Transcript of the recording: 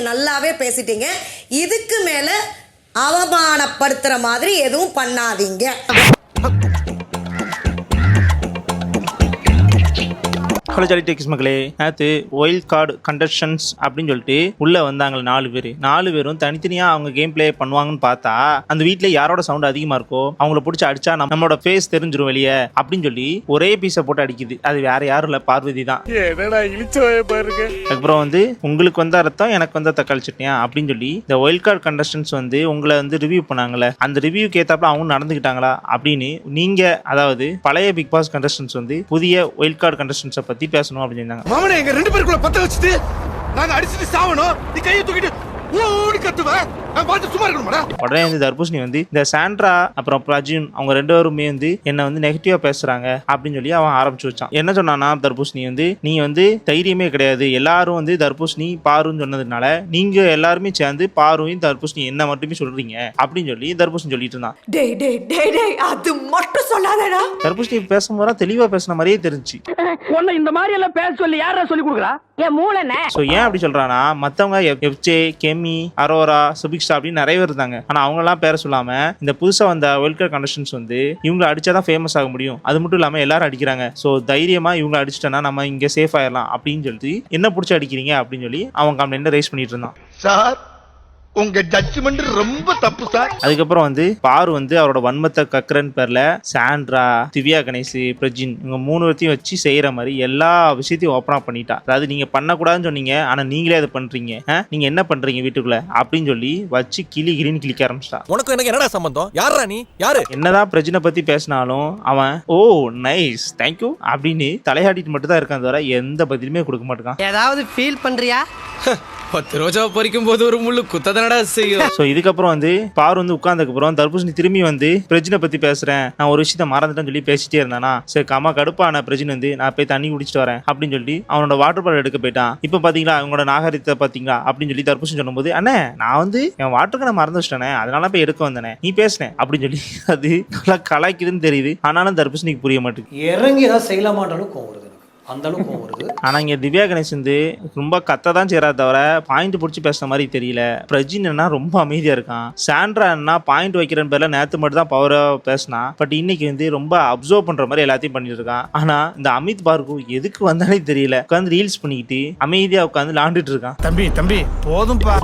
நல்லாவே பேசிட்டீங்க. இதுக்கு மேல அவமானப்படுத்துற மாதிரி எதுவும் பண்ணாதீங்க. ஹலோ ஜாலி டெக்ஸ் மக்களே, நேற்று ஒயில்ட் கார்டு கண்டஸ்டன்ஸ் அப்படின்னு சொல்லிட்டு உள்ளே வந்தாங்களே 4 பேரும் தனித்தனியாக அவங்க கேம் பிளே பண்ணுவாங்கன்னு பார்த்தா அந்த வீட்டில் யாரோட சவுண்ட் அதிகமாக இருக்கோ அவங்கள பிடிச்சி அடிச்சா நம்மளோட ஃபேஸ் தெரிஞ்சிடும் வெளியே அப்படின்னு சொல்லி ஒரே பீஸை போட்டு அடிக்குது. அது வேற யாரும் இல்லை, பார்வதி தான். அதுக்கப்புறம் உங்களுக்கு வந்த ரத்தம் எனக்கு வந்த தக்காளி சட்னியா அப்படின்னு சொல்லி இந்த ஒயில்ட் கார்டு கண்டஸ்டன்ஸ் உங்களை ரிவ்யூ பண்ணாங்களே, அந்த ரிவ்யூக்கு ஏத்தாப்புல அவங்க நடந்துக்கிட்டாங்களா அப்படின்னு நீங்க, அதாவது பழைய பிக் பாஸ் கண்டஸ்டன்ஸ் புதிய ஒயில்ட் கார்டு கண்டஸ்டன்ஸை பத்தி பேசணும் அப்படின்னு சொன்னாங்க. மாமனே, எங்க 2 பேருக்குள்ள பத்த வச்சிட்டு நாங்க அடிச்சிட்டு சாவணும், நீ கையை தூக்கிட்டு ஓடி கத்துவ, நான் பார்த்து சும்மா இருக்கணும்டா. உடனே தர்பூசணி இந்த சாண்ட்ரா அப்புறம் பிரஜின் அவங்க 2 பேருமே என்ன நெகட்டிவா பேசுறாங்க அப்படின்னு சொல்லி அவன் ஆரம்பிச்சு வச்சான். என்ன சொன்னானா தர்பூசணி நீங்க தைரியமே கிடையாது, எல்லாரும் தர்பூசணி பாருன்னு சொன்னதுனால நீங்க எல்லாருமே சேர்ந்து பாருவையும் தர்பூசணி என்ன மட்டுமே சொல்றீங்க அப்படின்னு சொல்லி தர்பூசணி சொல்லிட்டு இருந்தான். அது மட்டும் சொல்லாதடா. தர்பூசணி பேசும்போது தெளிவா பேசின மாதிரியே தெரிஞ்சு. இந்த மாதிரி எல்லாம் பேச சொல்லி யாரா சொல்லி கொடுக்குறா? என் மூளைனே. சோ ஏன் அப்படி சொல்றானா, மத்தவங்க எஃப்ஜே, கெமி, அரோரா, சுபிக்ஷா அப்படின்னு நிறைய பேர் இருந்தாங்க. ஆனா அவங்க எல்லாம் பேர சொல்லாம இந்த புதுசா வந்த ஒயில்ட் கார்டு கண்டஸ்டன்ஸ் இவங்க அடிச்சாதான் ஃபேமஸ் ஆக முடியும், அது மட்டும் இல்லாம எல்லாரும் அடிக்கிறாங்க, சோ தைரியமா இவங்க அடிச்சிட்டனா நம்ம இங்க சேஃப் ஆயிடலாம் அப்படின்னு சொல்லி என்ன பிடிச்சி அடிக்கிறீங்க அப்படின்னு சொல்லி அவங்க கம்ப்ளைண்ட் ரைஸ் பண்ணிட்டு இருந்தான். சார், உங்க ஜட்ஜ்மென்ட் ரொம்ப தப்பு சார். அதுக்கப்புறம் பாரு அவரோட வன்மத்தை கக்கரன் பேர்ல சாண்ட்ரா, திவ்யா கணேஷ், பிரஜின் இவங்க 3 பேர்த்தையும் வச்சு செய்யற மாதிரி எல்லா விஷயத்தையும் ஓப்பனா பண்ணிட்டா. அதாவது நீங்க பண்ணக்கூடாதுன்னு சொன்னீங்க, ஆனா நீங்களே அதை பண்றீங்க, நீங்க என்ன பண்றீங்க வீட்டுக்குள்ள அப்படின்னு சொல்லி வச்சு கிளின்னு கிளிக்க ஆரம்பிச்சிட்டா. உனக்கு எனக்கு என்னடா சம்பந்தம்? யாரா நீ? யாரு? என்னதான் பிரஜினை பத்தி பேசினாலும் அவன் ஓ நைஸ் தேங்க்யூ அப்படின்னு தலையாடிட்டு மட்டும் தான் இருக்கான், தவிர எந்த பதிலுமே கொடுக்க மாட்டான். ஏதாவது ஃபீல் பண்றியா? 10 ரோஜா பறிக்கும் போது ஒரு முள்ளு குத்ததனடா செய்யும். சோ இதுக்கப்புறம் பாரு உட்கார்ந்ததுக்கு அப்புறம் தர்பூசணி திரும்பி பிரஜினை பத்தி பேசுறேன், நான் ஒரு விஷயத்த மறந்துட்டேன்னு சொல்லி பேசிட்டே இருந்தானா. சரி கம்மா கடுப்பான பிரஜின் நான் போய் தண்ணி குடிச்சிட்டு வரேன் அப்படின்னு சொல்லி அவனோட வாட்டர் பாட்டில் எடுக்க போயிட்டான். இப்ப பாத்தீங்களா அவங்களோட நாகரிகத்தை பாத்தீங்களா அப்படின்னு சொல்லி தர்பூசணி சொல்லும்போது, அண்ணே நான் என் வாட்டருக்கு நான் மறந்து வச்சிட்டேனே, அதனால போய் எடுக்க வந்தேனே, நீ பேசுனேன் அப்படின்னு சொல்லி அது நல்லா கலாய்க்குதுன்னு தெரியுது. ஆனாலும் தர்பூசணிக்கு புரிய மாட்டேங்குது. இறங்கி ஏதாவது செய்யலாமான்றாலும் கோவம் வருது, அந்த அளவுக்கு வருது. ஆனா இங்க திவ்யா கணேஷ் ரொம்ப கத்ததான் செய்யறா தவிர பாயிண்ட் பிடிச்சி பேசுற மாதிரி தெரியல. பிரஜின் ரொம்ப அமைதியா இருக்கான். சாண்ட்ரா பாயிண்ட் வைக்கிறன்னு பேர்ல நேத்து மட்டும் தான் பவரா பேசினா, பட் இன்னைக்கு ரொம்ப அப்சர்வ் பண்ற மாதிரி எல்லாத்தையும் பண்ணிட்டு இருக்கான். ஆனா இந்த அமித் பார்கு எதுக்கு வந்தாலே தெரியல, உட்காந்து ரீல்ஸ் பண்ணிக்கிட்டு அமைதியா உட்காந்து விளாண்டுட்டு இருக்கான். தம்பி போதும்பா.